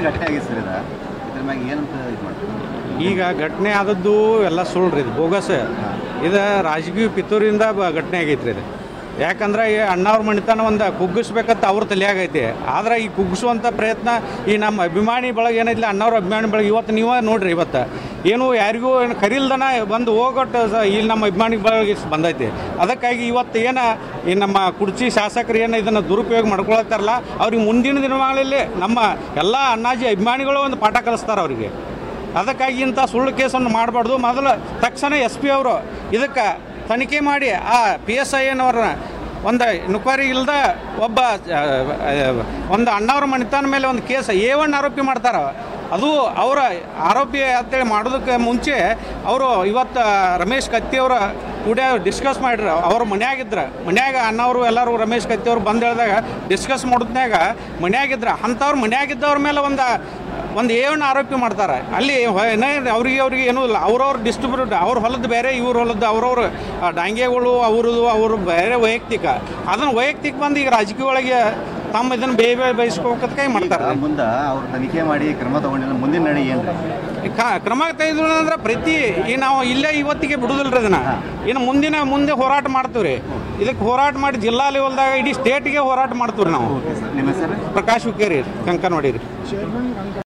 ಘಟನೆ ಆಗಿದೆ ಸರ್ ಇದ್ರ ಮ್ಯಾಗ ಏನಂತ ಇದು ಮಾಡ್ತಾರೆ ಈಗ ಘಟನೆ ಆದದ್ದು ಎಲ್ಲ ಸುಳ್ಳು ರೀ, ಇದು ಬೋಗಸ್. ಇದು ರಾಜಕೀಯ ಪಿತೂರಿಂದ ಘಟನೆ ಆಗೈತ್ರಿ ಇದು. ಯಾಕಂದ್ರೆ ಈ ಅಣ್ಣವ್ರ ಮಣಿತನ ಒಂದು ಕುಗ್ಗಿಸ್ಬೇಕಂತ ಅವ್ರ ತಲೆಯಾಗೈತಿ. ಆದ್ರೆ ಈ ಕುಗ್ಗಿಸುವಂಥ ಪ್ರಯತ್ನ ಈ ನಮ್ಮ ಅಭಿಮಾನಿ ಬಳಗ ಏನೈತಿಲ್ಲ, ಅಣ್ಣವ್ರ ಅಭಿಮಾನಿ ಬಳಗ ಇವತ್ತು ನೀವೇ ನೋಡ್ರಿ, ಇವತ್ತು ಏನು ಯಾರಿಗೂ ಏನು ಕರಿಲ್ದನ ಬಂದು ಹೋಗೊಟ್ಟು ಇಲ್ಲಿ ನಮ್ಮ ಅಭಿಮಾನಿ ಬಳಗ ಬಂದೈತಿ. ಅದಕ್ಕಾಗಿ ಇವತ್ತು ಏನು ಈ ನಮ್ಮ ಕುರ್ಚಿ ಶಾಸಕರು ಏನು ಇದನ್ನು ದುರುಪಯೋಗ ಮಾಡ್ಕೊಳತ್ತಾರಲ್ಲ, ಅವ್ರಿಗೆ ಮುಂದಿನ ದಿನಮಾನಗಳಲ್ಲಿ ನಮ್ಮ ಎಲ್ಲ ಅಣ್ಣಾಜಿ ಅಭಿಮಾನಿಗಳು ಒಂದು ಪಾಠ ಕಲಿಸ್ತಾರೆ ಅವರಿಗೆ. ಅದಕ್ಕಾಗಿ ಇಂಥ ಸುಳ್ಳು ಕೇಸನ್ನು ಮಾಡಬಾರ್ದು. ಮೊದಲು ತಕ್ಷಣ SP ಅವರು ಇದಕ್ಕೆ ತನಿಖೆ ಮಾಡಿ ಆ PSI ಏನವ್ರನ್ನ ಒಂದು ನುಕ್ವಾರಿ ಇಲ್ಲದ ಒಬ್ಬ ಒಂದು ಅಣ್ಣವ್ರ ಮಣಿತನ ಮೇಲೆ ಒಂದು ಕೇಸ್ A1 ಆರೋಪಿ ಮಾಡ್ತಾರೆ. ಅದು ಅವರ ಆರೋಪಿ ಅಂತೇಳಿ ಮಾಡೋದಕ್ಕೆ ಮುಂಚೆ ಅವರು ಇವತ್ತು ರಮೇಶ್ ಕತ್ತಿಯವರ ಕೂಡ ಡಿಸ್ಕಸ್ ಮಾಡಿದ್ರು. ಅವ್ರು ಮನ್ಯಾಗಿದ್ರು, ಮನ್ಯಾಗ ಅಣ್ಣವರು ಎಲ್ಲರೂ ರಮೇಶ್ ಕತ್ತಿಯವ್ರು ಬಂದು ಹೇಳಿದಾಗ ಡಿಸ್ಕಸ್ ಮಾಡೋದ್ನಾಗ ಮನ್ಯಾಗಿದ್ರು. ಅಂಥವ್ರು ಮನ್ಯಾಗಿದ್ದವ್ರ ಮೇಲೆ ಒಂದು A1 ಆರೋಪಿ ಮಾಡ್ತಾರೆ. ಅಲ್ಲಿ ಅವ್ರಿಗೆ ಏನೂ ಇಲ್ಲ, ಅವ್ರವ್ರ ಡಿಸ್ಟ್ರಿಬ್ಯೂಟ್, ಅವ್ರ ಹೊಲದ್ದು ಬೇರೆ, ಇವ್ರ ಹೊಲದ್ದು ಅವ್ರವ್ರ ಡಾಂಗೆಗಳು ಅವರು ಬೇರೆ ವೈಯಕ್ತಿಕ. ಅದನ್ನು ವೈಯಕ್ತಿಕ ಬಂದು ಈಗ ರಾಜಕೀಯ ಒಳಗೆ ತಮ್ಮ ಇದನ್ನು ಬಯಸ್ಕೋಕೈ ಮಾಡ್ತಾರೆ. ಮುಂದೆ ಅವ್ರು ತನಿಖೆ ಮಾಡಿ ಕ್ರಮ ತಗೊಂಡಿಲ್ಲ, ಮುಂದಿನ ನಡೆ ಏನು ಕ್ರಮ ತೆಗೆದ್ರು ಅಂದ್ರೆ ಈಗ ನಾವು ಇಲ್ಲೇ ಇವತ್ತಿಗೆ ಬಿಡುದಿಲ್ಲ ರೀ ಇದನ್ನು. ಇನ್ನು ಮುಂದೆ ಹೋರಾಟ ಮಾಡ್ತೀವಿ ರೀ. ಇದಕ್ಕೆ ಹೋರಾಟ ಮಾಡಿ ಜಿಲ್ಲಾ ಲೆವೆಲ್ದಾಗ ಇಡೀ ಸ್ಟೇಟ್ಗೆ ಹೋರಾಟ ಮಾಡ್ತೀವಿ ರೀ ನಾವು. ನಿಮ್ಮ ಹೆಸರು? ಪ್ರಕಾಶ್ ಹುಕ್ಕೇರಿ, ಕಂಕನವಾಡಿ ರೀ.